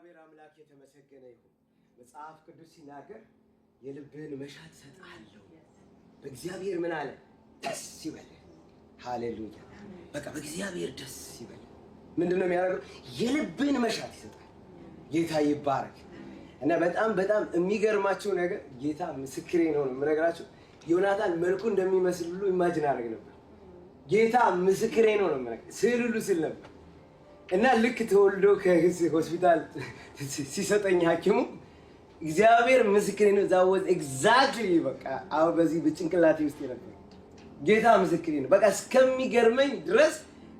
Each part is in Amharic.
እግዚአብሔር አምላክ የተመሰገነ ይሁን። መጽሐፍ ቅዱስ ሲናገር የልብህን መሻት ሰጣለሁ። በእግዚአብሔር ምን አለ? ደስ ይበል። ሃሌሉያ። በቃ በእግዚአብሔር ደስ ይበል። ምንድነው የሚያደርገው? የልብህን መሻት ይሰጣል። ጌታ ይባረክ። እና በጣም የሚገርማችሁ ነገር ጌታ ምስክሬ ነው የምነግራችሁ። ዮናታን መልኩ እንደሚመስል ሁሉ ኢማጂን አደረግ ነበር። ጌታ ምስክሬ ነው የምነግራችሁ። ስዕል ሁሉ ስል ነበር። እና ልክ ተወልዶ ከሆስፒታል ሲሰጠኝ ሐኪሙ እግዚአብሔር ምስክሬ ነው ዛወዝ ኤግዛክትሊ በቃ አሁን በዚህ በጭንቅላቴ ውስጥ ነበር። ጌታ ምስክሬ ነው በቃ እስከሚገርመኝ ድረስ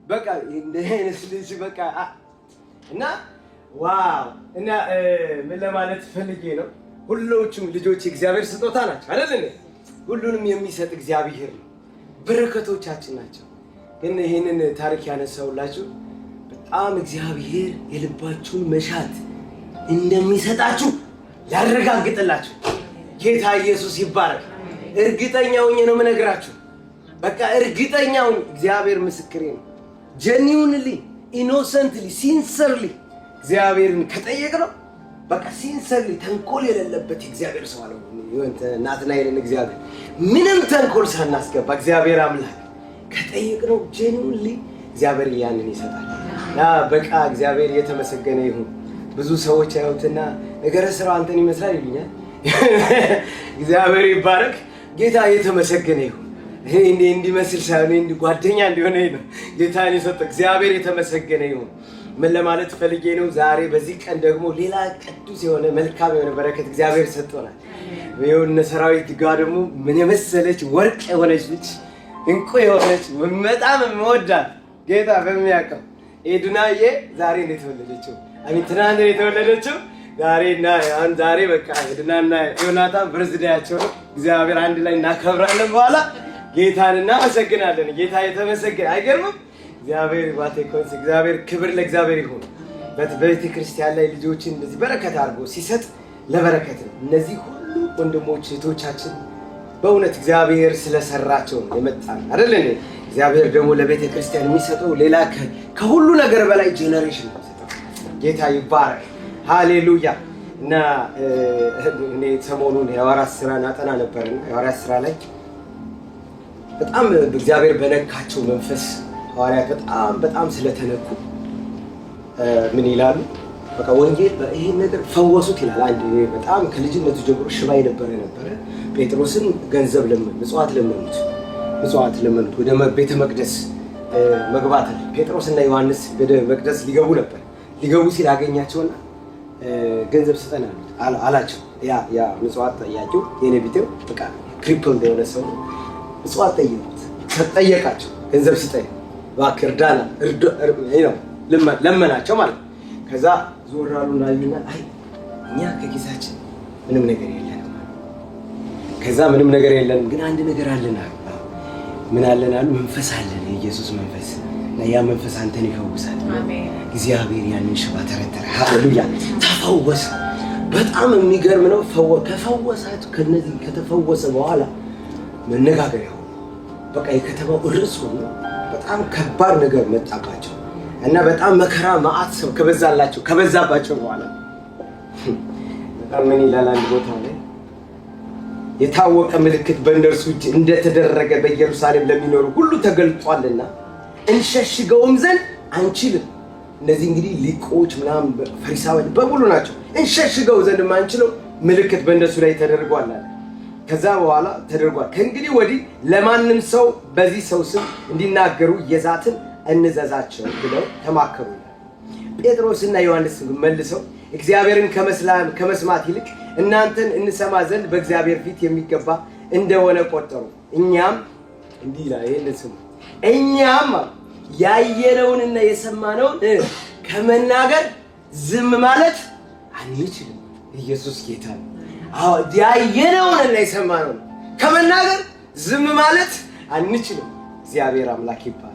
በቃ እንደ አይነት ልጅ በቃ እና ዋው። እና ምን ለማለት ፈልጌ ነው፣ ሁሉም ልጆች እግዚአብሔር ስጦታ ናቸው አይደል? ሁሉንም የሚሰጥ እግዚአብሔር ነው፣ በረከቶቻችን ናቸው። ግን ይሄንን ታሪክ ያነሳውላችሁ በጣም እግዚአብሔር የልባችሁን መሻት እንደሚሰጣችሁ ያረጋግጥላችሁ። ጌታ ኢየሱስ ይባረክ። እርግጠኛው ነው የምነግራችሁ። በቃ እርግጠኛው እግዚአብሔር ምስክሬ ነው። ጀኒውንሊ ኢኖሰንትሊ ሲንሰርሊ እግዚአብሔርን ከጠየቅነው በቃ ሲንሰርሊ ተንኮል የሌለበት እግዚአብሔር ሰው አለው። ናትናኤልን እግዚአብሔር ምንም ተንኮል ሳናስገባ እግዚአብሔር አምላክ ከጠየቅነው ጀኒውንሊ እግዚአብሔር ያንን ይሰጣል። በቃ እግዚአብሔር የተመሰገነ ይሁን። ብዙ ሰዎች ያዩትና ነገረ ስራው አንተን ይመስላል ይሉኛል። እግዚአብሔር ይባረክ። ጌታ የተመሰገነ ይሁን። እኔ እንዲመስል ሳይሆን እንዲ ጓደኛ እንዲሆነ ነው ጌታን የሰጠው። እግዚአብሔር የተመሰገነ ይሁን። ምን ለማለት ፈልጌ ነው? ዛሬ በዚህ ቀን ደግሞ ሌላ ቅዱስ የሆነ መልካም የሆነ በረከት እግዚአብሔር ሰጥቶናል። የሆነ ሰራዊት ጋር ደግሞ ምን የመሰለች ወርቅ የሆነች ልጅ እንቁ የሆነች በጣም የምወዳት ጌታ በሚያውቀው ኤዱናዬ ዛሬ ነው የተወለደችው። ትናንት ነው የተወለደችው። ዛሬ በቃ ኤዱናና ዮናታን በርዝዴያቸው ነው። እግዚአብሔር አንድ ላይ እናከብራለን። በኋላ ጌታን እናመሰግናለን። ጌታ የተመሰገነ አይገርምም? እግዚአብሔር ባቴኮንስ እግዚአብሔር ክብር ለእግዚአብሔር ይሁን። በቤተ ክርስቲያን ላይ ልጆችን እንደዚህ በረከት አድርጎ ሲሰጥ ለበረከት ነው። እነዚህ ሁሉ ወንድሞች እህቶቻችን በእውነት እግዚአብሔር ስለሰራቸው ነው የመጣን አይደል? እግዚአብሔር ደግሞ ለቤተ ክርስቲያን የሚሰጠው ሌላ ከሁሉ ነገር በላይ ጄነሬሽን ነው። ጌታ ይባረክ። ሃሌሉያ። እና እኔ ሰሞኑን የሐዋርያት ሥራ አጠና ነበርና የሐዋርያት ሥራ ላይ በጣም እግዚአብሔር በነካቸው መንፈስ ሐዋርያት በጣም ስለተነኩ ምን ይላሉ? በቃ ወንጌል ይሄን ነገር ፈወሱት ይላል። አንድ በጣም ከልጅነቱ ጀምሮ ሽባ የነበረ ጴጥሮስን ገንዘብ ምጽዋት ለመኑት ወደ ቤተ መቅደስ መግባት አለ። ጴጥሮስና ዮሐንስ ወደ መቅደስ ሊገቡ ሲል አገኛቸውና ገንዘብ ስጠን አላቸው። ያ ምጽዋት ጠያቂው የኔ ቢቴው በቃ ክሪፕል እንደሆነ ሰው ምጽዋት ጠየቃቸው። ገንዘብ ስጠኝ እባክህ እርዳና ለመናቸው ማለት ነው። ከዛ ዞር አሉና አዩና አይ እኛ ከኪሳችን ምንም ነገር የለንም። ከዛ ምንም ነገር የለንም ግን አንድ ነገር አለን አሉ። ምን አለን አሉ? መንፈስ አለን፣ የኢየሱስ መንፈስ። እና ያ መንፈስ አንተን ይፈውሳል። አሜን። እግዚአብሔር ያንን ሽባ ተረተረ። ሃሌሉያ። ተፈወሰ። በጣም የሚገርም ነው። ከፈወሳቸው ከነዚህ ከተፈወሰ በኋላ መነጋገሪያ ሆነ። በቃ የከተማው ርዕስ ሆነ። በጣም ከባድ ነገር መጣባቸው እና በጣም መከራ መዓት ሰው ከበዛባቸው በኋላ በጣም ምን ይላል አንድ ቦታ ላይ የታወቀ ምልክት በእነርሱ እጅ እንደተደረገ በኢየሩሳሌም ለሚኖሩ ሁሉ ተገልጧልና እንሸሽገውም ዘንድ አንችልም። እነዚህ እንግዲህ ሊቆች ምናምን ፈሪሳውያን በሙሉ ናቸው። እንሸሽገው ዘንድ ማንችለው ምልክት በእነሱ ላይ ተደርጓል አለ። ከዛ በኋላ ተደርጓል። ከእንግዲህ ወዲህ ለማንም ሰው በዚህ ሰው ስም እንዲናገሩ የዛትን እንዘዛቸው ብለው ተማከሩ። ጴጥሮስና ዮሐንስ መልሰው እግዚአብሔርን ከመስማት ይልቅ እናንተን እንሰማ ዘንድ በእግዚአብሔር ፊት የሚገባ እንደሆነ ቆጠሩ። እኛም እንዲህ ይላል፣ ይሄን ስሙ። እኛም ያየነውንና የሰማነውን ከመናገር ዝም ማለት አንችልም። ኢየሱስ ጌታ ነው። ያየነውንና የሰማነውን ከመናገር ዝም ማለት አንችልም። እግዚአብሔር አምላክ ይባረክ።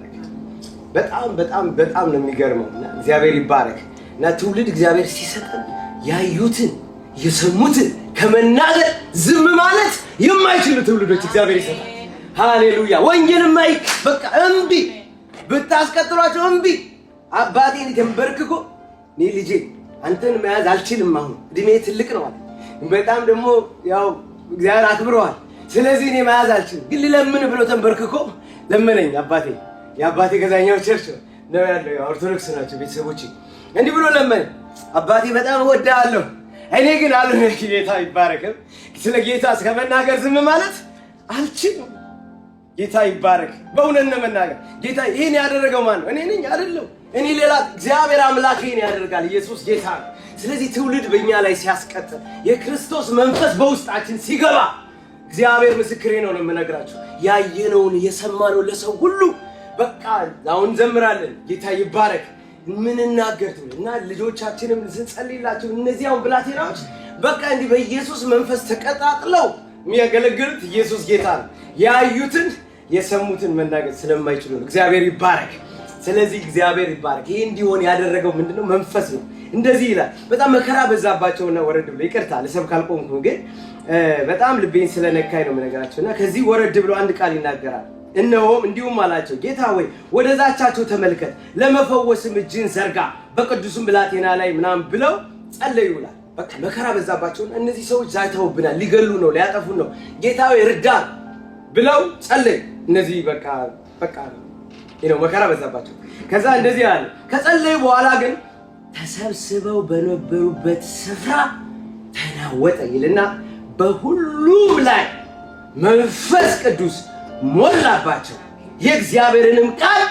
በጣም ነው የሚገርመውና እግዚአብሔር ይባረክ። እና ትውልድ እግዚአብሔር ሲሰጠን ያዩትን የሰሙትን ከመናገር ዝም ማለት የማይችሉ ትውልዶች እግዚአብሔር ይሰጣል። ሃሌሉያ። ወንጌል በቃ እምቢ ብታስቀጥሏቸው እምቢ። አባቴን ተንበርክኮ ልጄ አንተን መያዝ አልችልም። አሁን እድሜ ትልቅ ነው አለ። በጣም ደግሞ ያው እግዚአብሔር አክብረዋል። ስለዚህ እኔ መያዝ አልችልም፣ ግን ልለምን ብሎ ተንበርክኮ ለመነኝ። አባቴ የአባቴ ገዛኛው ቸርች ነው ያለው፣ ኦርቶዶክስ ናቸው ቤተሰቦቼ። እንዲህ ብሎ ለመነኝ። አባቴ በጣም እወድሃለሁ፣ እኔ ግን አልሆነ። ጌታ ይባረክ። ስለ ጌታ እስከመናገር ዝም ማለት አልችልም። ጌታ ይባረክ። በእውነት ነው መናገር። ጌታ ይሄን ያደረገው ማን ነው? እኔ ነኝ አይደለም። እኔ ሌላ እግዚአብሔር አምላክ ይሄን ያደርጋል። ኢየሱስ ጌታ ነው። ስለዚህ ትውልድ በእኛ ላይ ሲያስቀጥል የክርስቶስ መንፈስ በውስጣችን ሲገባ እግዚአብሔር ምስክሬ ነው የምነግራችሁ። ያየነውን የሰማነውን ለሰው ሁሉ በቃ አሁን ዘምራለን። ጌታ ይባረክ። ምን እናገር እና ልጆቻችንም ስንጸልይላቸው እነዚያውን ብላቴናዎች በቃ እንዲህ በኢየሱስ መንፈስ ተቀጣጥለው የሚያገለግሉት ኢየሱስ ጌታ ነው። ያዩትን የሰሙትን መናገር ስለማይችሉ ነው። እግዚአብሔር ይባረክ። ስለዚህ እግዚአብሔር ይባረክ። ይሄ እንዲሆን ያደረገው ምንድነው? መንፈስ ነው። እንደዚህ ይላል። በጣም መከራ በዛባቸውና ወረድ ብሎ ይቅርታ ለሰብክ አልቆምኩም፣ ግን በጣም ልቤን ስለነካኝ ነው የምነግራቸውና ከዚህ ወረድ ብሎ አንድ ቃል ይናገራል። እነሆም እንዲሁም አላቸው፣ ጌታ ሆይ ወደ ዛቻቸው ተመልከት፣ ለመፈወስም እጅን ዘርጋ፣ በቅዱስም ብላቴና ላይ ምናምን ብለው ጸለዩ ይላል። በቃ መከራ በዛባቸውና እነዚህ ሰዎች ዛተውብናል፣ ሊገሉ ነው፣ ሊያጠፉን ነው፣ ጌታ ሆይ እርዳን ብለው ጸለዩ። እነዚህ በቃ ነው መከራ በዛባቸው። ከዛ እንደዚህ አለ። ከጸለዩ በኋላ ግን ተሰብስበው በነበሩበት ስፍራ ተናወጠ ይልና በሁሉም ላይ መንፈስ ቅዱስ ሞላባቸው፣ የእግዚአብሔርንም ቃል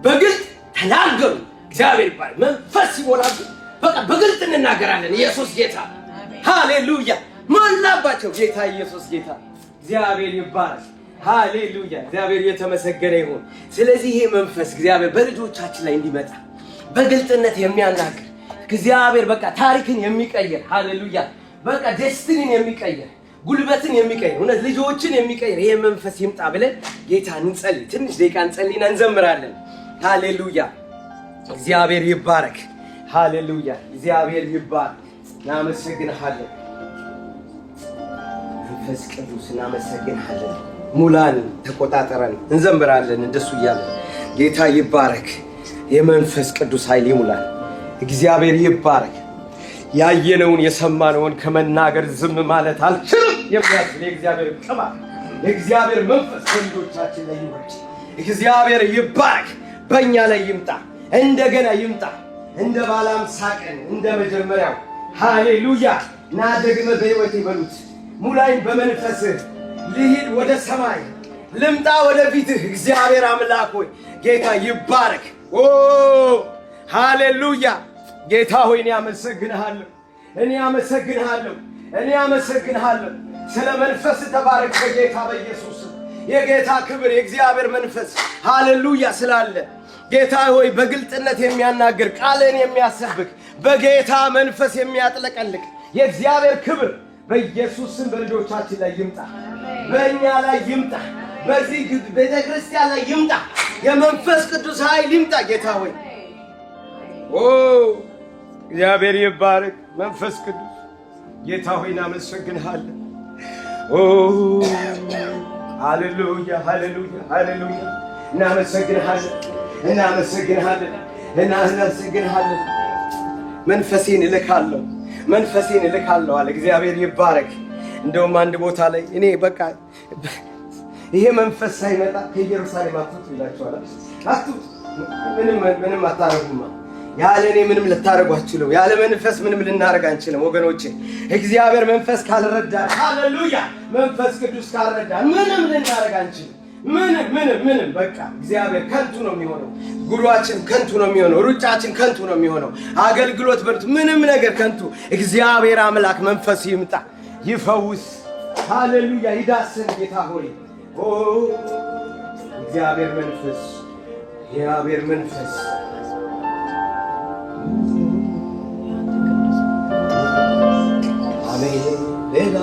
በግልጥ ተናገሩ። እግዚአብሔር ይባረክ። መንፈስ ሲሞላብን በቃ በግልጥ እንናገራለን። ኢየሱስ ጌታ፣ ሃሌሉያ። ሞላባቸው። ጌታ ኢየሱስ ጌታ፣ እግዚአብሔር ይባረክ። ሃሌሉያ። እግዚአብሔር የተመሰገነ ይሁን። ስለዚህ ይሄ መንፈስ እግዚአብሔር በልጆቻችን ላይ እንዲመጣ በግልጥነት የሚያናግር እግዚአብሔር በቃ ታሪክን የሚቀይር ሃሌሉያ፣ በቃ ደስቲኒን የሚቀይር ጉልበትን የሚቀይር እውነት ልጆችን የሚቀይር ይሄ መንፈስ ይምጣ ብለን ጌታ እንጸልይ። ትንሽ ደቂቃ እንጸልይና እንዘምራለን። ሃሌሉያ። እግዚአብሔር ይባረክ። ሃሌሉያ። እግዚአብሔር ይባረክ። እናመሰግንሃለን መንፈስ ቅዱስ፣ እናመሰግንሃለን። ሙላን፣ ተቆጣጠረን፣ እንዘምራለን እንደሱ እያለን። ጌታ ይባረክ። የመንፈስ ቅዱስ ኃይል ይሙላል። እግዚአብሔር ይባረክ። ያየነውን የሰማነውን ከመናገር ዝም ማለት አልችልም የሚያስብል የእግዚአብሔር ቅባት፣ የእግዚአብሔር መንፈስ በልጆቻችን ላይ ይወርድ። እግዚአብሔር ይባረክ። በእኛ ላይ ይምጣ፣ እንደገና ይምጣ። እንደ ባለ አምሳ ቀን እንደ መጀመሪያው ሃሌሉያ። ና ደግመህ በሕይወቴ በሉት። ሙላኝ በመንፈስህ፣ ልሂድ ወደ ሰማይ፣ ልምጣ ወደ ፊትህ። እግዚአብሔር አምላክ ሆይ ጌታ ይባረክ። ኦ ሃሌሉያ። ጌታ ሆይ እኔ አመሰግንሃለሁ፣ እኔ አመሰግንሃለሁ። ስለ መንፈስ ተባረክ በጌታ በኢየሱስ። የጌታ ክብር የእግዚአብሔር መንፈስ ሃሌሉያ ስላለ ጌታ ሆይ በግልጥነት የሚያናግር ቃልን የሚያሰብክ በጌታ መንፈስ የሚያጥለቀልቅ የእግዚአብሔር ክብር በኢየሱስ ስም በልጆቻችን ላይ ይምጣ፣ በእኛ ላይ ይምጣ፣ በዚህ ቤተክርስቲያን ላይ ይምጣ። የመንፈስ ቅዱስ ኃይል ይምጣ። ጌታ ሆይ ኦ እግዚአብሔር ይባረክ። መንፈስ ቅዱስ ጌታ ሆይ እናመሰግንሃለን። ኦ ሃሌሉያ፣ ሃሌሉያ፣ ሃሌሉያ። እናመሰግንሃለን። መንፈሴን እልካለሁ አለ እግዚአብሔር ይባረክ። እንደውም አንድ ቦታ ላይ እኔ በቃ ይሄ መንፈስ ሳይመጣ ከኢየሩሳሌም አትውጡ ይላችኋል። አትውጡ፣ ምንም አታረጉማ። ያለ እኔ ምንም ልታረጉ አትችሉም። ያለ መንፈስ ምንም ልናረግ አንችልም ወገኖቼ። እግዚአብሔር መንፈስ ካልረዳ፣ ሃሌሉያ፣ መንፈስ ቅዱስ ካልረዳ ምንም ልናረግ አንችልም። ምንም በቃ እግዚአብሔር ከንቱ ነው የሚሆነው። ጉሯችን ከንቱ ነው የሚሆነው። ሩጫችን ከንቱ ነው የሚሆነው። አገልግሎት በርቱ፣ ምንም ነገር ከንቱ። እግዚአብሔር አምላክ መንፈስ ይምጣ፣ ይፈውስ። ሃሌሉያ፣ ይዳስን ጌታ ሆይ። ኦ እግዚአብሔር መንፈስ አሜን። ሌላ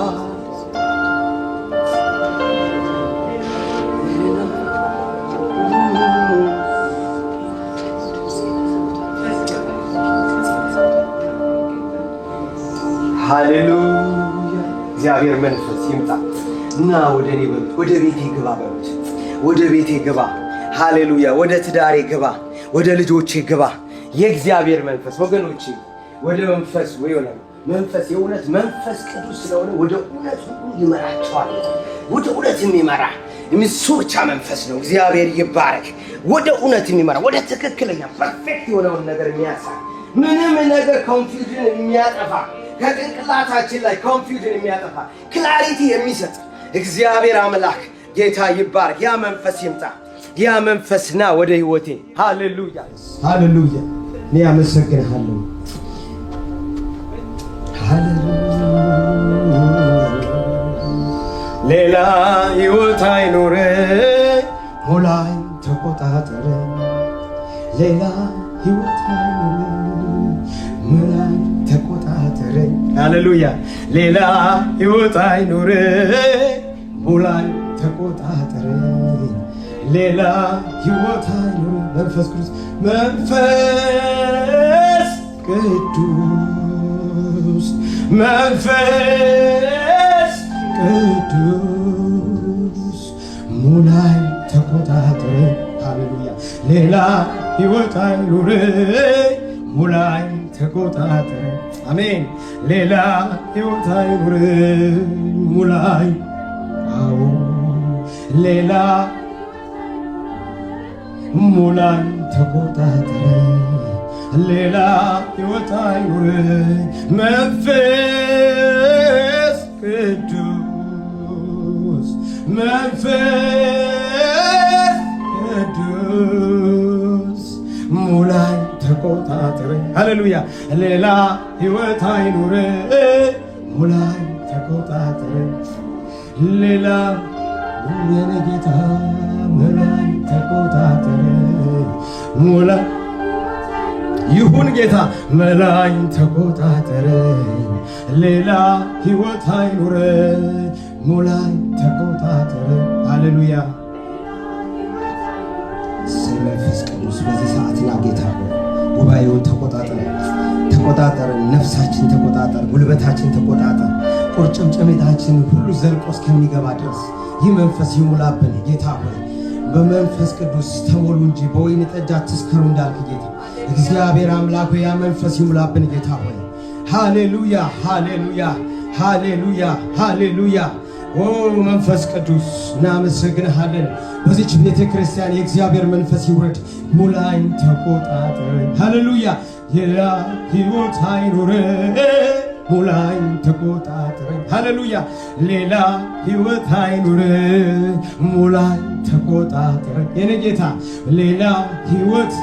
ሃሌሉያ። እግዚአብሔር መንፈስ ይምጣ እና ወደ እኔ በሉት፣ ወደ ቤቴ ግባ በሉት፣ ወደ ቤቴ ግባ። ሃሌሉያ። ወደ ትዳሬ ግባ፣ ወደ ልጆቼ ግባ። የእግዚአብሔር መንፈስ ወገኖቼ ወደ መንፈስ ይሆናል። መንፈስ የእውነት መንፈስ ቅዱስ ስለሆነ ወደ እውነት ሁሉ ይመራቸዋል። ወደ እውነት የሚመራ እሱ ብቻ መንፈስ ነው። እግዚአብሔር ይባረክ። ወደ እውነት የሚመራ ወደ ትክክለኛ ፐርፌክት የሆነውን ነገር የሚያሳይ ምንም ነገር ኮንፊውዥን የሚያጠፋ ከጭንቅላታችን ላይ ኮንፊውዥን የሚያጠፋ ክላሪቲ የሚሰጥ እግዚአብሔር አምላክ ጌታ ይባረክ። ያ መንፈስ ይምጣ። ያ መንፈስና ወደ ህይወቴ። ሃሌሉያ ሃሌሉያ። እኔ አመሰግንሃለሁ። ሌላ ህይወት አይኖረኝ፣ ሙላኝ ተቆጣጠረኝ። ሌላ ህይወት አይኖረኝ፣ ሙላኝ ተቆጣጠረኝ። ሃሌሉያ። ሌላ ህይወት አይኖረኝ፣ ሙላኝ ተቆጣጠረኝ። ሌላ ህይወት አይኖረኝ። መንፈስ ቅዱስ መንፈስ ቅዱስ መንፈስ ቅዱስ ሙላኝ ተቆጣጠረኝ። ሃሌሉያ። ሌላ ህይወት አይኑረኝ፣ ሙላኝ ተቆጣጠረኝ። አሜን። ሌላ ህይወት አይኑረኝ፣ ሙላኝ። አዎ ሌላ ሙላኝ ተቆጣጠረኝ። ሌላ ህይወት አይኑረኝ። መንፈስ ቅዱስ መንፈስ ቅዱስ ሙላኝ ተቆጣጠረኝ። ሃሌሉያ። ሌላ ህይወት አይኑረኝ፣ ሙላኝ ተቆጣጠረኝ። ሌላ የኔ ጌታ ሙላኝ ተቆጣጠረኝ። ሙላኝ ይሁን ጌታ ሙላኝ ተቆጣጠረኝ። ሌላ ህይወት አይኑረኝ፣ ሙላኝ ተቆጣጠረኝ። ሃሌሉያ። መንፈስ ቅዱስ በዚህ ሰዓትና ጌታ ጉባኤውን ተቆጣጠረን። ነፍሳችን ተቆጣጠር፣ ጉልበታችን ተቆጣጠር። ቁርጭምጭሚታችን ሁሉ ዘልቆ እስከሚገባ ድረስ ይህ መንፈስ ይሙላብን ጌታ ሆይ። በመንፈስ ቅዱስ ተሞሉ እንጂ በወይን ጠጅ አትስከሩ እንዳልክ ጌታ እግዚአብሔር አምላክ ያ መንፈስ ይሙላብን ጌታ ሆይ። ሃሌሉያ ሃሌሉያ ሃሌሉያ ሃሌሉያ። ኦ መንፈስ ቅዱስ እናመሰግንሃለን። በዚች ቤተ ክርስቲያን የእግዚአብሔር መንፈስ ይውረድ፣ ሙላኝ ተቆጣጠረኝ። ሃሌሉያ። ሌላ ህይወት አይኑረኝ፣ ሙላኝ ተቆጣጠረኝ። ሃሌሉያ። ሌላ ህይወት አይኑረኝ፣ ሙላኝ ተቆጣጠረኝ። የኔ ጌታ ሌላ ህይወት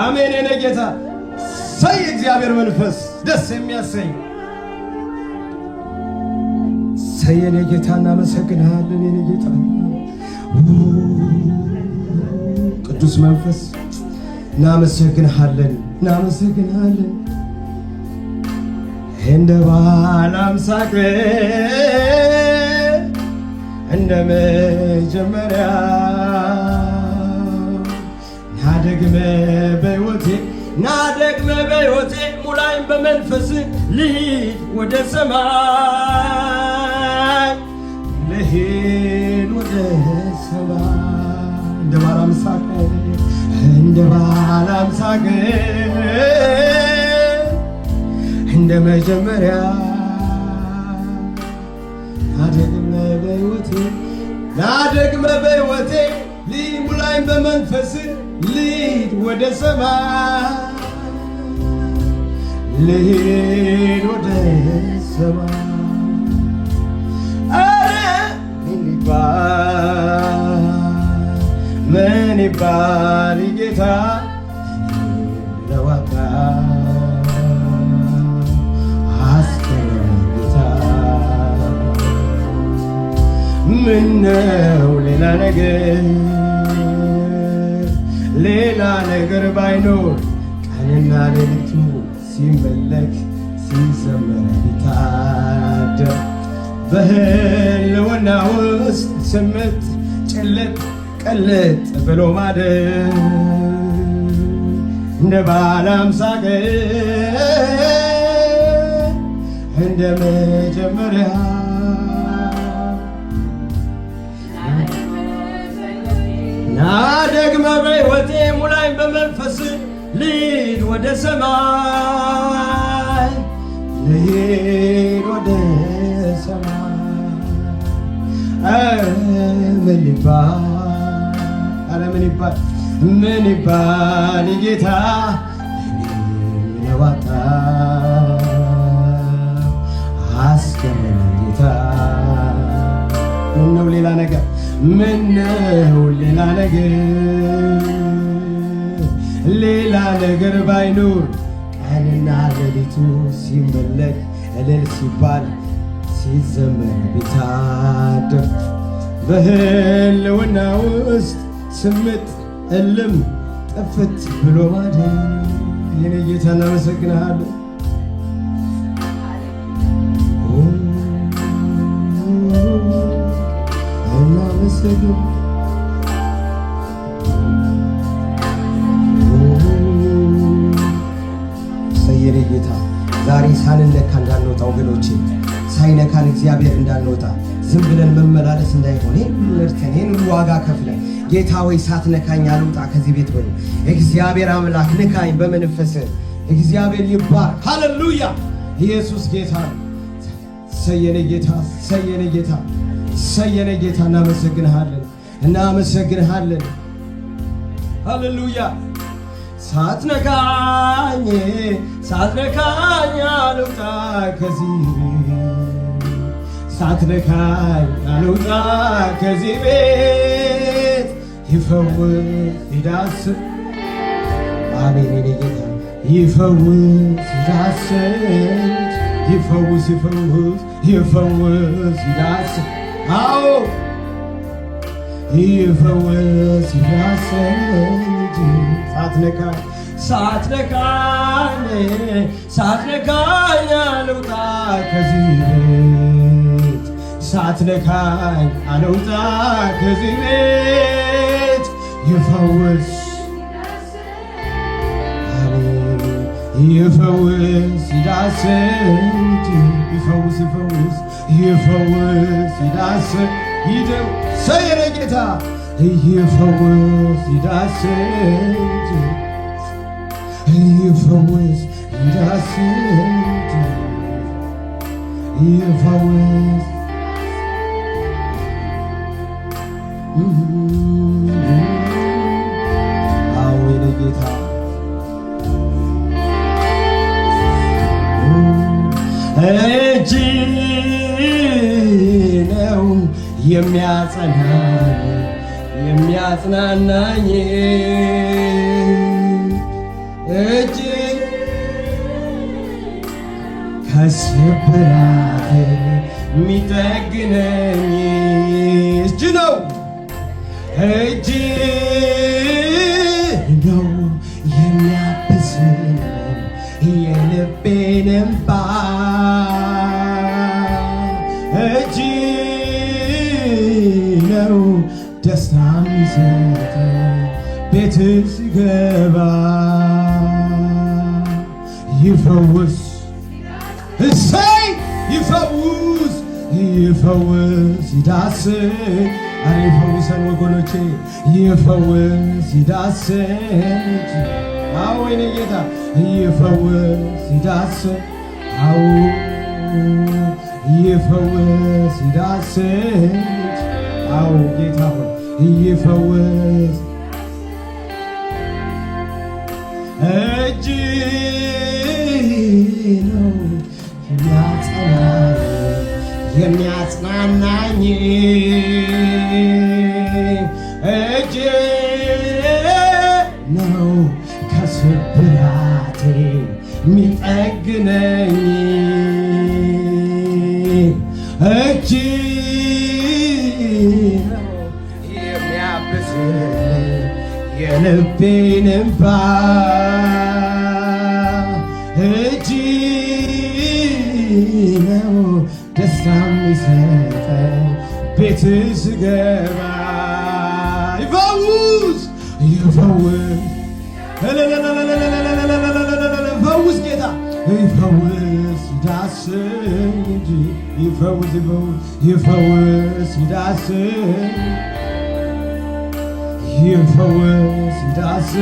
አሜን። የኔ ጌታ ሰይ እግዚአብሔር መንፈስ ደስ የሚያሰኝ ሰይ የኔ ጌታ እናመሰግንሃለን። የኔ ጌታ ቅዱስ መንፈስ እናመሰግንሃለን፣ እናመሰግንሃለን። እንደ ባለ አምሳ ቀን እንደ መጀመሪያ ናደግመ በሕይወቴ ሙላኝ በመንፈስ ልሂድ ወደ ሰማይ ልሂድ ወደ ሰማይ። እንደ ባለ አምሳ ቀን እንደ መጀመሪያ ናደግመ በሕይወቴ ሙላኝ በመንፈስ ልሂድ ወደ ሰማይ ልሂድ ወደ ሰማይ። አረ ምን ይባል ጌታ ለዋታ አስከረታ ምነው ሌላ ነገር ባይኖር ቀንና ሌሊቱ ሲመለክ ሲዘመር ቢታደር በህልውና ውስጥ ስምጥ ጭልጥ ቅልጥ ብሎ ማደር እንደ ባለ አምሳ ቀን እንደ መጀመሪያ ናደግመ በሕይወቴ ሙላኝ በመንፈስ ልሂድ ወደ ሰማይ ልሄድ ወደ ሰማይ ምን ይባል ምን ይባል ጌታ ነዋታ አስገረመኝ ጌታ ምነው ሌላ ነገር ምነው ሌላ ነገር ባይኖር ቀንና ሌሊቱ ሲመለክ እልል ሲባል ሲዘመር ቢታደር በህልውና ውስጥ ስምጥ እልም ጥፍት ብሎ ማደር የኔ ጌታ እናመሰግንሃለሁ። የኔ ጌታ ዛሬ ሳንነካ እንዳንወጣ ወገኖቼ፣ ሳይነካን እግዚአብሔር እንዳንወጣ ዝም ብለን መመላለስ እንዳይሆን ይህን ዋጋ ከፍለን ጌታ ወይ ሳትነካኝ አልውጣ ከዚህ ቤት በሉ። እግዚአብሔር አምላክ ንካኝ በመንፈስ እግዚአብሔር ይባር። ሃሌሉያ! ኢየሱስ ጌታ ሰየኔ ጌታ ሰየኔ ጌታ ሰየኔ ጌታ እናመሰግንሃለን። ሃሌሉያ! ሳትነካኝ አልውጣ ከዚህ ሳትነካኝ አልውጣ ከዚህ ቤት ይፈውስ ይዳስስ አሜን የኔ ጌታ ይፈውስ ይዳስስ ይፈውስ ይዳስስ አዎ ይፈውስ ይዳስስ ሳትነካኝ አልውጣ ከዚህ ቤት ሳትነካኝ አልውጣ ከዚህ ቤት ይፈውስ ይፈውስ ይዳስስ ይፈውስ ይዳስስ ይደው ሰየኔ ጌታ ይፈውስ ይዳስስ ይፈውስ ይዳስስ ይፈውስ አዎ የኔ ጌታ እጅ ነው የሚያጽናናኝ እጅ ከስብራት የሚጠግነኝ እጅ ነው የሚያብስልኝ የልቤን እንባ እጅ ነው ደስታ የሚሰጠኝ ቤት ስገባ ይፈውስ እሰይ ይፈውስ ይዳስስ አረ ይፈውሰን ወገኖቼ ይፈውስ ይዳስስ አዎ የኔ ጌታ ይፈውስ ይዳስስ አዎ ይፈውስ ይዳስስ አዎ ጌታ ሆይ ይፈውስ እጅ ነው የሚያጽናናኝ እጅ ነው ከስብራቴ የሚጠግነኝ እጅ ነው የሚያብስልኝ የልቤን እንባ እጅ ነው ደስታ የሚሰጠኝ ቤት ስገባ ይፈውስ ፈውስ ጌታ ይፈውስ ይዳስስ እንጂ ይፈውስ ይዳስስ ይፈውስ ይዳስስ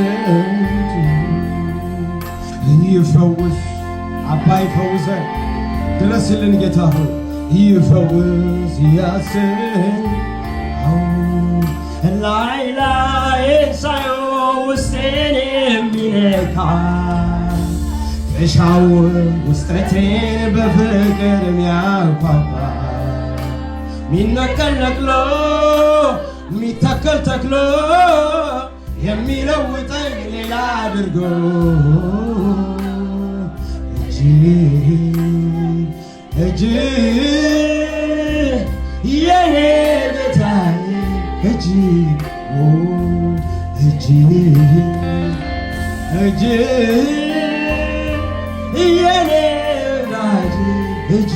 እንጂ ይፈውስ አባ ይፈውሰን ድረስልን ጌታ ሆይ ይፈውስ ያስን ላይ ላይ ሳይሆን ውስጤን የሚነካ እሻው ውስጠቴን በፍቅር የሚያንኳኳ ሚነቀል ነቅሎ ሚተከል ተክሎ የሚለውጠኝ ሌላ አድርጎ እጅ የኔ ጌታዬ እጅ የኔ ወዳጅ እጅ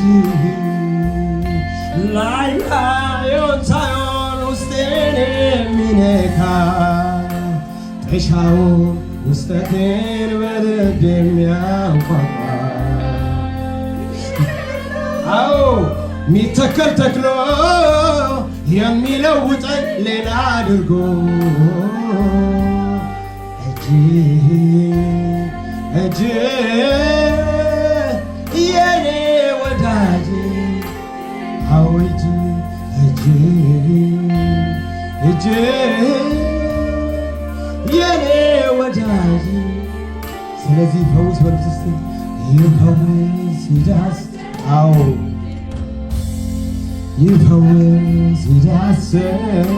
ላይ ላዩን ሳይሆን ውስጤን የሚነካ ጥሻውን ውስጠቴን በልብ የሚያንኳኳ አዎ ሚተከል ተክሎ የሚለውጠኝ ሌላ አድርጎ እጅ የኔ ወዳጅ አዎ እጅ የኔ ወዳጅ ስለዚህ ፈውስ በርትስ ይፈውስ ይዳስ አዎ ይፈውስ ይዳሰኝ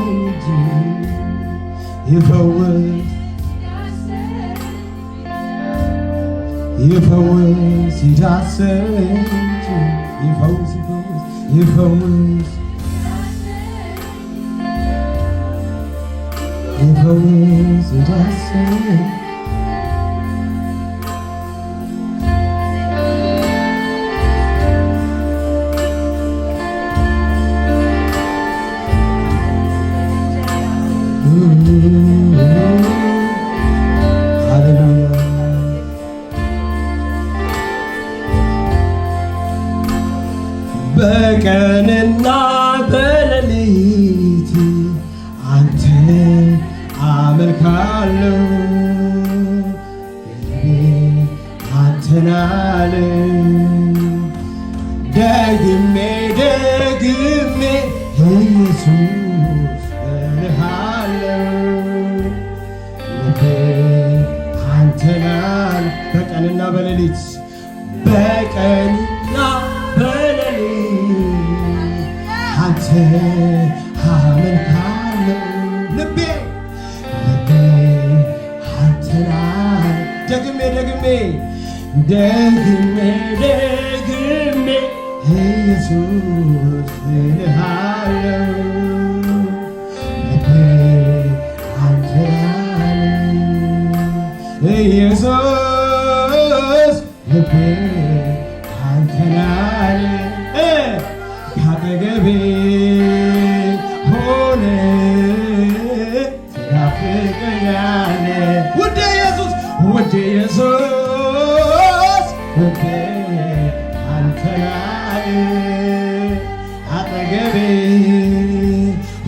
ይፈውስ ይዳሰኝ ይፈውስ ይፈውስ ይዳሰኝ በቀንና በሌሊት አንተ አመልካለሁ አንተን አለ ደግሜ ኢየሱስ እልሃለሁ አንተን አለ በቀንና በሌሊት አንተ አመልካለሁ ልቤ አንተን አለ ደግሜ ኢየሱስ እልሃለሁ ልቤ አንተን አለ ኢየሱስ ልቤ አንተን አለ ካጠገቤ ሆነ ትናፍቀኛለህ ውዴ ኢየሱስ ልቤ አንተን አለ አጠገቤ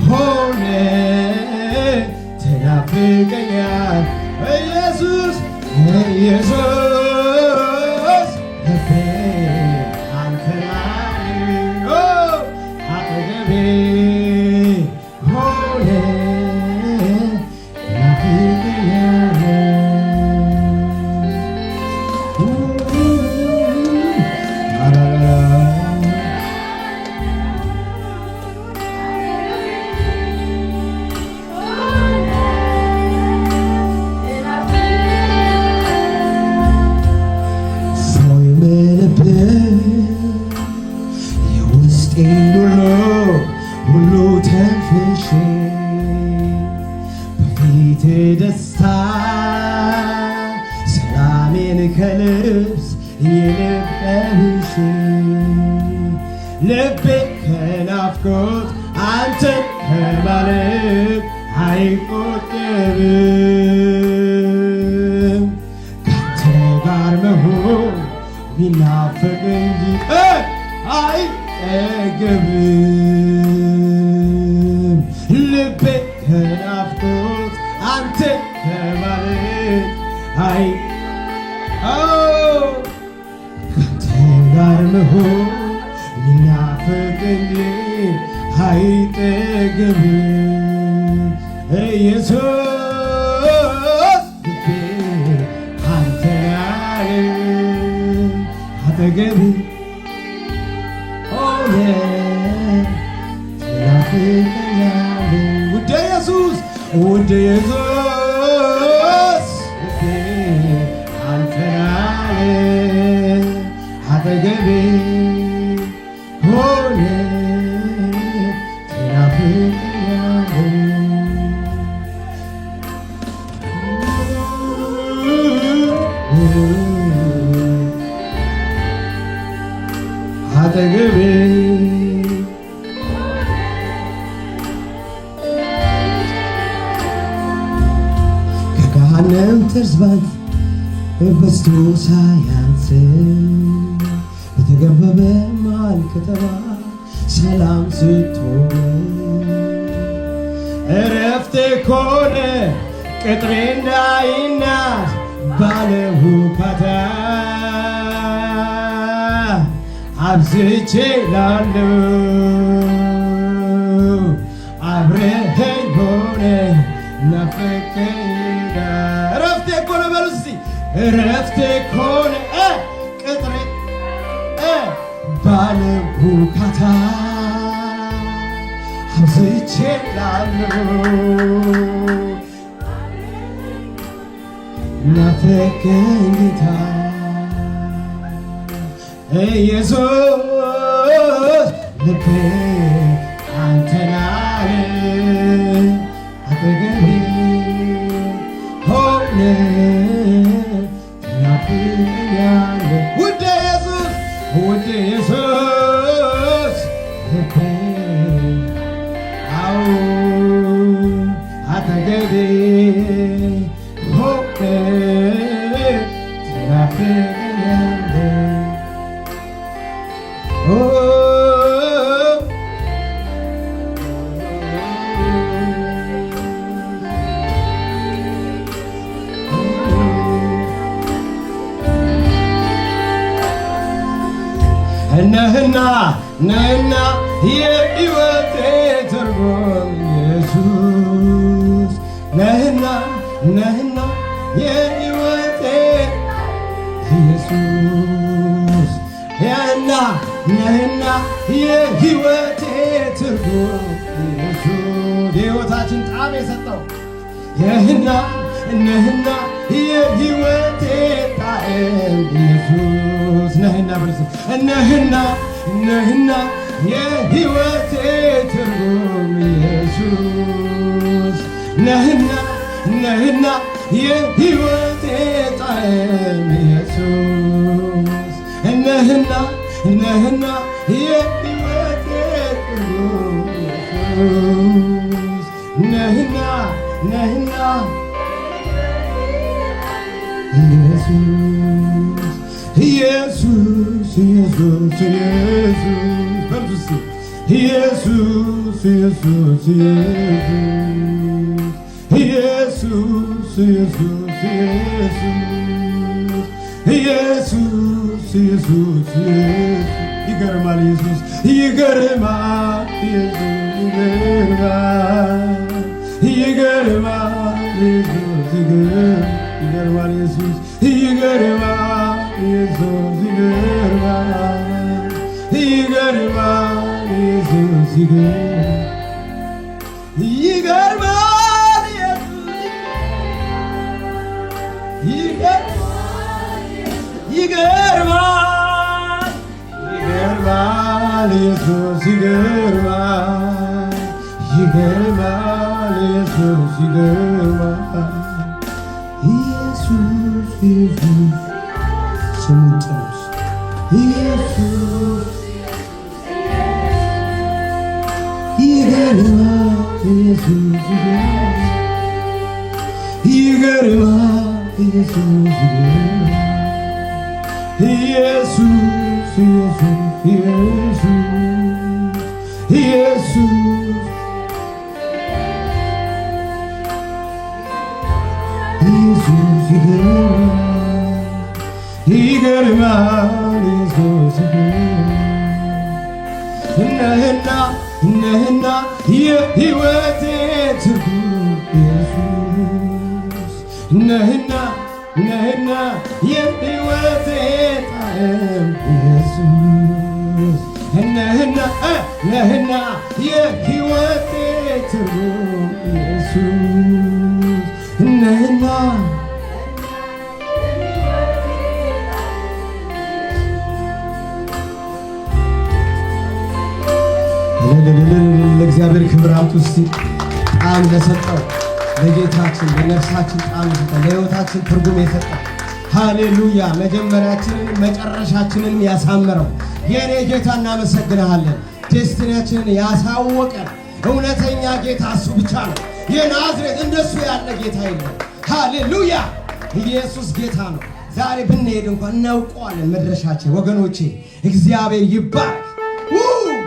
ሆነ ትናፍቀኛለህ ኢየሱስ ልቤ አንተን አለ አጠገቤ ሆነ ሁሉ ተንፍሼ በፊቴ ደስታ ሰላሜን ከልብስ ይልቀምሽ ልቤ ከናፍቆት አንተን ከማለት አይቆጠብም ካንተ ጋር መሆን ሚናፍቅ እንጂ አይጠገብም ልቤ ከናፍቆት አንተ ከማለት ካንተ ጋር ጋር መሆን ሚናፍቀኝ አይጠገብም ኢየሱስ ልቤ አንተን ያለ አጠገብ ሆነ ትናፍቀኛል ውድ ኢየሱስ ውድ ኢየሱስ ልቤ አንተን ያለ አጠገቤ ሆነ ትናፍቀኛል አጠገቤ ከገሃነም ተርዝባት በስቶ ሳያንስ በተገበበ መሃል ከተማ ሰላም ስትሆን እረፍቴ ኮነ ቅጥሬ እንዳይናድ ባለ ሁካታ አብዝቼ ላለው አብረኸኝ ሆነ ናፈቀኝ እረፍቴ ኮነ በሉ እስቲ እረፍቴ ኮነ ቅጥሬ ባለ ሁካታ አብዝቼ ላለው ናፈቀኝ ጌታ ኢየሱስ ልቤ አንተን አለ አጠገቤ ሆነ ትናፍቀኛለህ ውድ ኢየሱስ ውድ ኢየሱስ ልቤ አዎ አጠገቤ ሆነ ትናፍቀኛለህ ነህና የሕይወቴ ትርጉም ኢየሱስ ነህና የሕይወቴ ኢየሱስ ነህና የሕይወቴ ትርጉም ኢየሱስ የሕይወታችን ጣዕም የሰጠው ነህና የሕይወቴ ጣዕም ኢየሱስ ነህና በርሱ ነህና የሕይወቴ ትርጉም ኢየሱስ ነህና የሕይወቴ ጣዕም ኢየሱስ ነህና የሕይወቴ ትርጉም ኢየሱስ ነህና ኢየሱስ በርሱ ኢየሱስ ይገርማል ኢየሱስ ይገርማል ኢየሱስ ይገርማል ኢየሱስ ይገርማል ኢየሱስ ይገርማል ኢየሱስ ይገርማል ኢየሱስ ኢየሱስ ስሙን ጥሩት ኢየሱስ ይገርማል ኢየሱስ ይገርማል ኢየሱስ ይገርማል ኢየሱስ ነህና የሕይወቴ ትርጉም ኢየሱስ ነህና የሕይወቴ ጣዕም ኢየሱስ ነህና የሕይወቴ ትርጉም ኢየሱስ ነህና ለእግዚአብሔር ክብር አምጡ እስቲ። ጣዕም ለሰጠው ለጌታችን ለነፍሳችን ጣዕም ለሰጠው ለሕይወታችን ትርጉም የሰጠው ሃሌሉያ መጀመሪያችንን መጨረሻችንን ያሳመረው የኔ ጌታ እናመሰግንሃለን። ዴስቲኒያችንን ያሳወቀ እውነተኛ ጌታ እሱ ብቻ ነው። የናዝሬት እንደሱ ያለ ጌታ የለም። ሃሌሉያ ኢየሱስ ጌታ ነው። ዛሬ ብንሄድ እንኳን እናውቀዋለን መድረሻችን። ወገኖቼ እግዚአብሔር ይባረክ።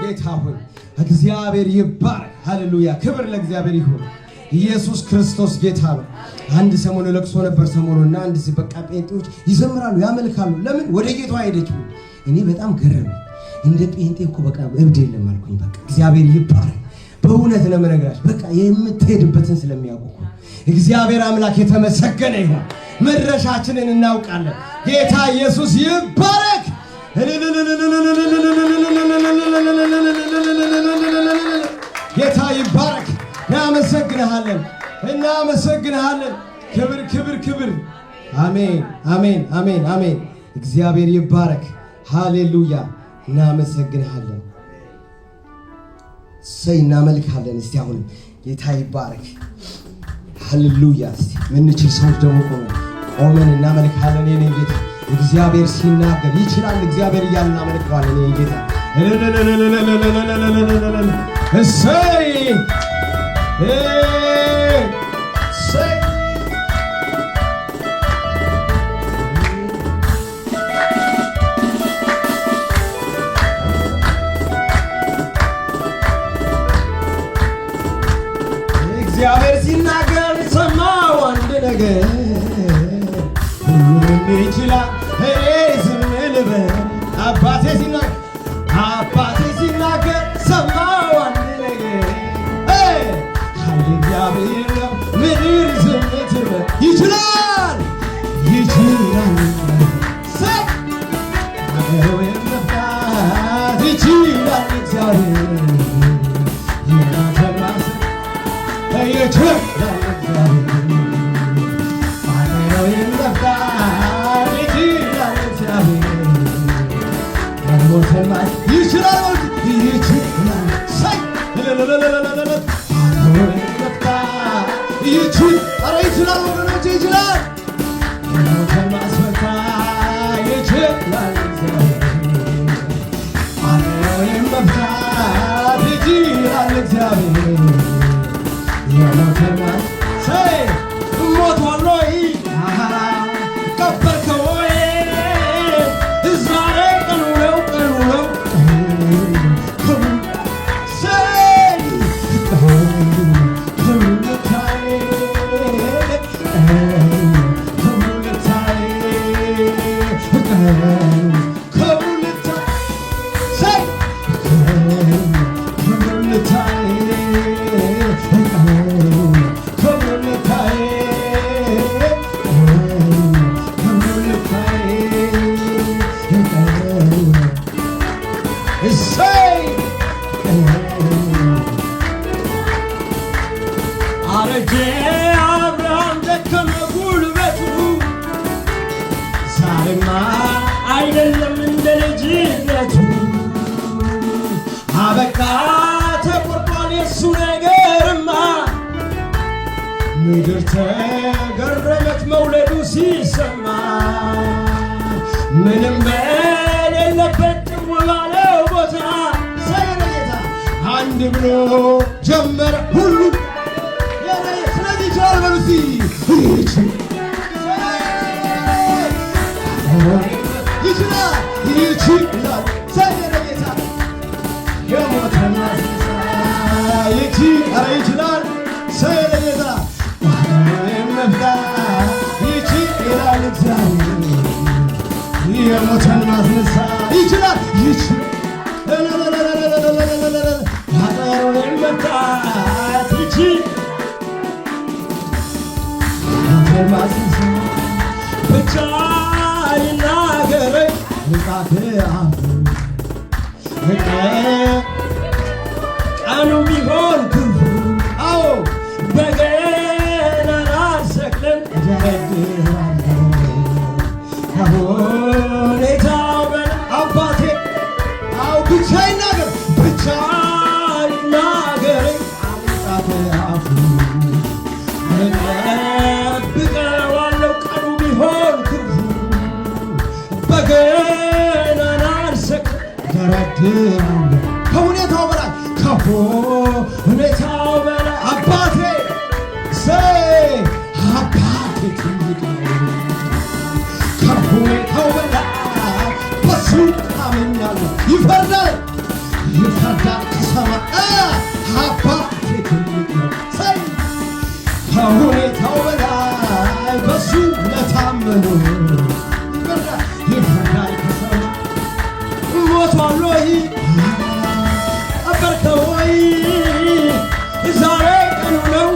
ጌታ ሆይ እግዚአብሔር ይባረክ። ሃሌሉያ ክብር ለእግዚአብሔር ይሁን። ኢየሱስ ክርስቶስ ጌታ ነው። አንድ ሰሞኑ ለቅሶ ነበር ሰሞኑና አንድ በቃ ጴንጤዎች ይዘምራሉ ያመልካሉ። ለምን ወደ ጌታ ሄደች? እኔ በጣም ገረመኝ። እንደ ጴንጤ እኮ በቃ እብድ የለም አልኩኝ። በቃ እግዚአብሔር ይባረክ። በእውነት ነው የምነግራችሁ። በቃ የምትሄድበትን ስለሚያውቁ እግዚአብሔር አምላክ የተመሰገነ ይሁን። መድረሻችንን እናውቃለን። ጌታ ኢየሱስ ይባረክ። ጌታ ይባረክ። እናመሰግንሃለን። ክብር። አሜን። እግዚአብሔር ይባረክ። ሃሌሉያ እናመሰግንሃለን። እናመልክሃለን። እስቲ አሁን ጌታ ይባረክ። ሃሌሉያ። እስቲ ምንችል ሰዎች ደግሞ ቆመን እናመልክሃለን። የኔ ጌታ እግዚአብሔር ሲናገር ይችላል። እግዚአብሔር እያልን እናመልክሃለን። የኔ ጌታ እሰይ እግዚአብሔር ሲናገር ሰማው አንድ ነገር ሁሉም ይችላል። ዝም ልበል አባቴ ሲናገር ሰማው አንድ ነገር እግዚአብሔር ነው። ምድር ዝም ትበል ይችላል አገሩን መፍታት ይችላል እግዚአብሔር ይችላል አገሩን መፍታት ይችላል ይችላል ወገኖች ይችላል ሞትን ማስፈታት ይችላል አገሩን መፍታት ይችላል እግዚአብሔር የሞትን ሞቷል ወይ ቀበርከው ወይ ዛሬ ቀኑ ነው አረጀ አብርሃም ደከመ ጉልበቱ ዛሬማ አይደለም እንደ ልጅነቱ አበቃ ተቆርጧል የሱ ነገርማ ምድር ተገረመች መውለዱ ሲሰማ ምንም በሌለበት ጭው ባለው ቦታ ሰይረታ አንድ ብሎ ጀመረ ሁሉ ስለዚህ ይችላል በሉሲ ይችላል ሰይረታ የሞተና ይችላል ሰይረታ መፍታት ይችላል እግዚአብሔር የሞተን ማስነሳት ይችላል ቀኑ ቢሆን ክፉ አዎ በገና አልሰቅልም እደረድራለሁ ከሁኔታው በላይ አባቴ አዎ ብቻ ይናገር አምጣት አፉ እጠብቀዋለሁ ቀኑ ቢሆን ክፉ በገናን አልሰቅልም እደረድራለሁ ከሁኔታው በላይ አባቴ አባቴ ትልቅ ነው ከሁኔታው በላይ በሱ ታምኛለሁ ይፈርዳል ከሰማይ አባቴ ትልቅ ነው ከሁኔታው በላይ በሱ ለታመኑ ይፈርዳል ከሰማይ ሞቷል ወይ ቀበርከው ወይ ዛሬ ቀኑ ነው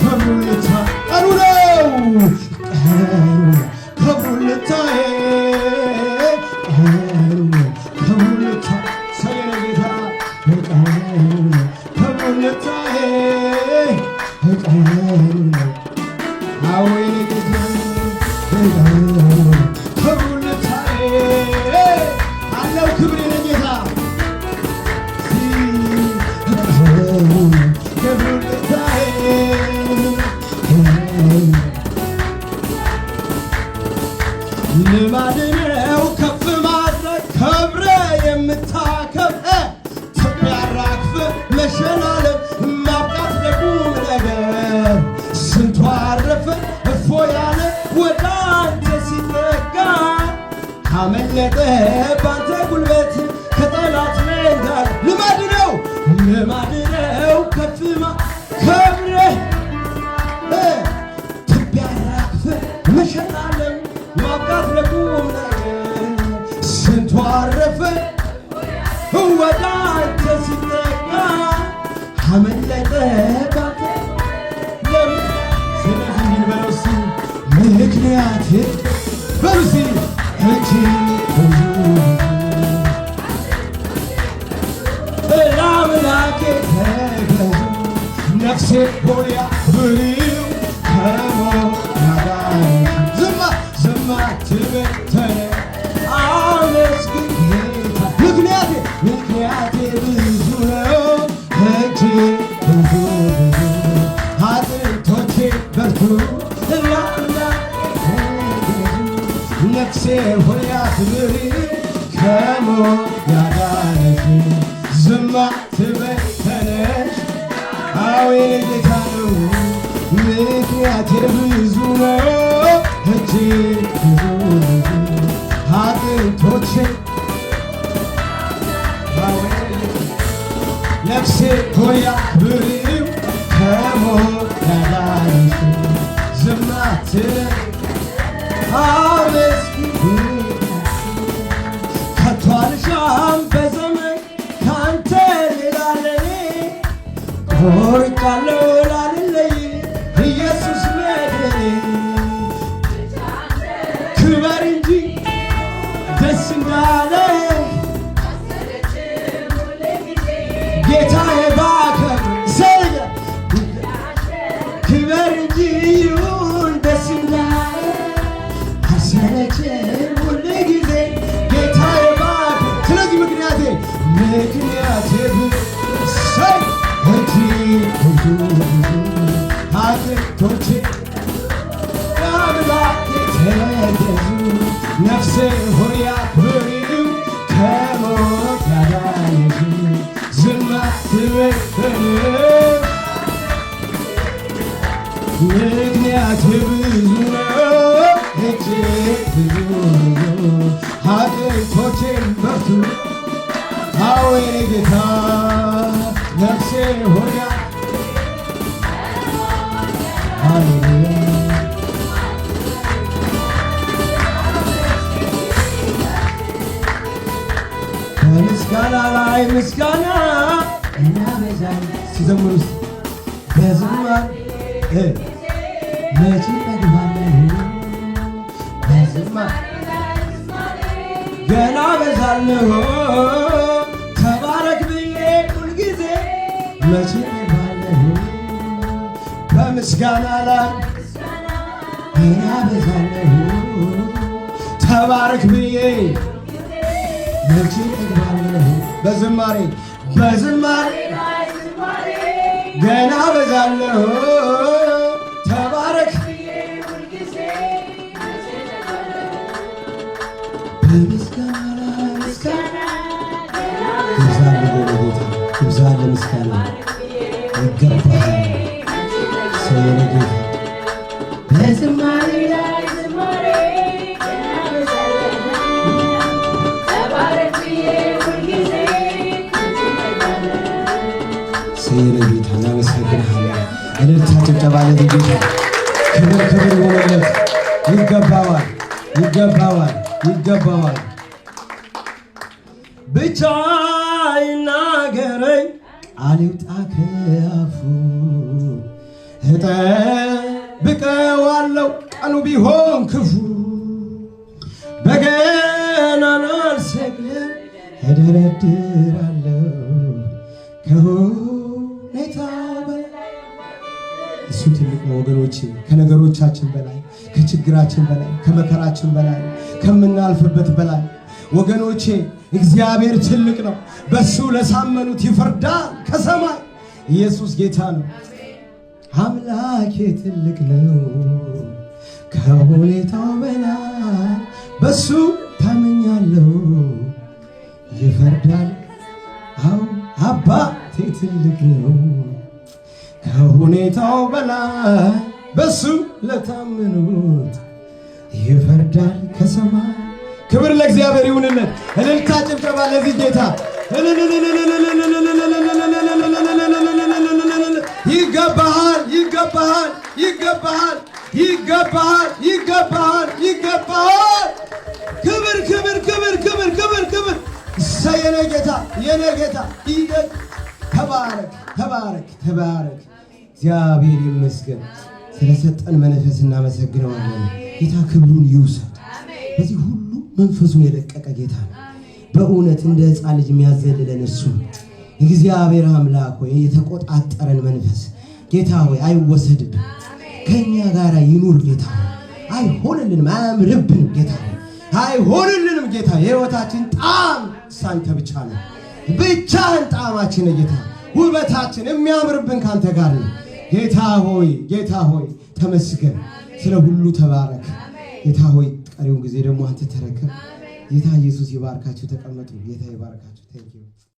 ከሙልታ ቀኑ ነው ከሙልታዬ ከሙልታ ሰየነ ጌታ ከሙልታዬ አወይ ጌታ ከሙልታዬ አለው ክብሬ ጌታ ልማድ ነው ከፍ ማድረግ ከብረ የምታከብር ትቢያራግፍ መሸላለም ማብቃት ለቁም ነገር ስንቱ አረፈ እፎ ያለ ወደ አንተ ሲጠጋ አመለጠ ባንተ ጉልበት ከጠላት መንጋር ልማድ ነው ከፍ ከብረ ትቢያራግፍ መሸላለም ማብቃት ለቁም ነገር ስንቱ አረፈ ወደ አንተ ሲጠጋ አመለጠ ባንተ ስለዚህ ይንበለው እሱ ምክንያት በሉሲ ለአምላኬ ተገዙ ነፍሴ ሆይ አክብሪው ከሞት ያዳነኝ ዝም አትበል አመስግን ጌታ ምክንያቴ ብዙ ነው እጅግ ብዙ አጥንቶቼ በርቱ ነፍሴ ሆይ አክብሪው ከሞት ያዳነሽ ዝም አትበል ተነሽ አዎ ጌታ ነው ምክንያቴ ብዙ ነው እጅግ ብዙ አጥንቶቼ ነፍሴ ሆይ አክብሪው ከሞት ያዳነሽ ዝም አትበል አመስግን ከቶ አልሻም በዘመን ካንተ ሌላ ለኔ ቆርጫለሁ ላልለይ ኢየሱስ መድኔ ክበር እንጂ ደስ እንዳለ ጌታዬ ባከብር ሰያ ክበር እንጂ ይሁን ደስ እንዳለ አልሰለችም ሁል ጊዜ ጌታዬ ባከብር ስለዚህ ምክንያቴ ሰይ አጥንቶቼ ለአምላኬ ተገዙ ነፍሴ ሆይ አክብሪው ከሞት ያዳነሽ ዝም አትበል ምክንያቴ ብዙ ነው እጅግ ብዙ አጥንቶቼን በርቱ አዎ የኔ ጌታ ነፍሴ ሆይ ሃሌሉያ በምስጋና ላይ ምስጋና እናበዛለን ሲዘምሩ በዝማሬ መቼ ጠግባለሁ በዝማሬ ገና በዛለሁ ተባረክ ብዬ ሁልጊዜ መቼ ባለሁ በምስጋና ላይ ገና በዛለሁ ተባረክ ብዬ መቼ ባለሁ በዝማሬ ገና በዛለሁ ተባረክ በምስጋና ይብዛል ምስጋና ይገባሃል ሰውነ ጌታ በዝማሬ ላይ ዝማሬ ተባረክ ብዬ ሁልጊዜ ሰውነ ጌታ እናመሰግንሃለን። እልልታ ጭብጨባ ለጌታ ክብር ይሆንለት። ይገባዋል ብቻ ይናገረኝ ቃል ይውጣ ከአፉ እጠብቀዋለሁ ቀኑ ቢሆን ክፉ በገናን አልሰቅልም እደረድራለሁ ከሁኔታው በላይ እሱ ትልቅ ነው ወገኖቼ። ከነገሮቻችን በላይ ከችግራችን በላይ ከመከራችን በላይ ከምናልፍበት በላይ ወገኖቼ እግዚአብሔር ትልቅ ነው። በሱ ለሳመኑት ይፈርዳል ከሰማይ። ኢየሱስ ጌታ ነው። አምላኬ ትልቅ ነው ከሁኔታው በላይ በሱ ታመኛለሁ ይፈርዳል። አዎ አባቴ ትልቅ ነው ከሁኔታው በላይ በሱ ለታመኑት ይፈርዳል ከሰማይ። ክብር ለእግዚአብሔር ይሁንለት። እልልታ ጭብጨባ ለዚህ ጌታ ይገባሃል። ክብር የኔ ጌታ ተባረክ። እግዚአብሔር ይመስገን ስለሰጠን መንፈስ እናመሰግነዋለን። ጌታ ክብሩን ይውሰድ። በዚህ ሁሉ መንፈሱን የለቀቀ ጌታ ነው። በእውነት እንደ ሕፃን ልጅ የሚያዘልለን እርሱ እግዚአብሔር አምላክ ሆይ የተቆጣጠረን መንፈስ ጌታ ሆይ አይወሰድብን፣ ከኛ ጋር ይኑር ጌታ ሆይ። አይሆንልንም፣ አያምርብንም ጌታ ሆይ አይሆንልንም ጌታ። የሕይወታችን ጣዕም ሳንተ ብቻ ነው። ብቻህን ጣዕማችን ጌታ፣ ውበታችን የሚያምርብን ካንተ ጋር ነው ጌታ ሆይ ተመስገን። ስለ ሁሉ ተባረክ ጌታ ሆይ። ቀሪውን ጊዜ ደግሞ አንተ ተረከብ ጌታ። ኢየሱስ ይባርካችሁ። ተቀመጡ። ጌታ ይባርካችሁ።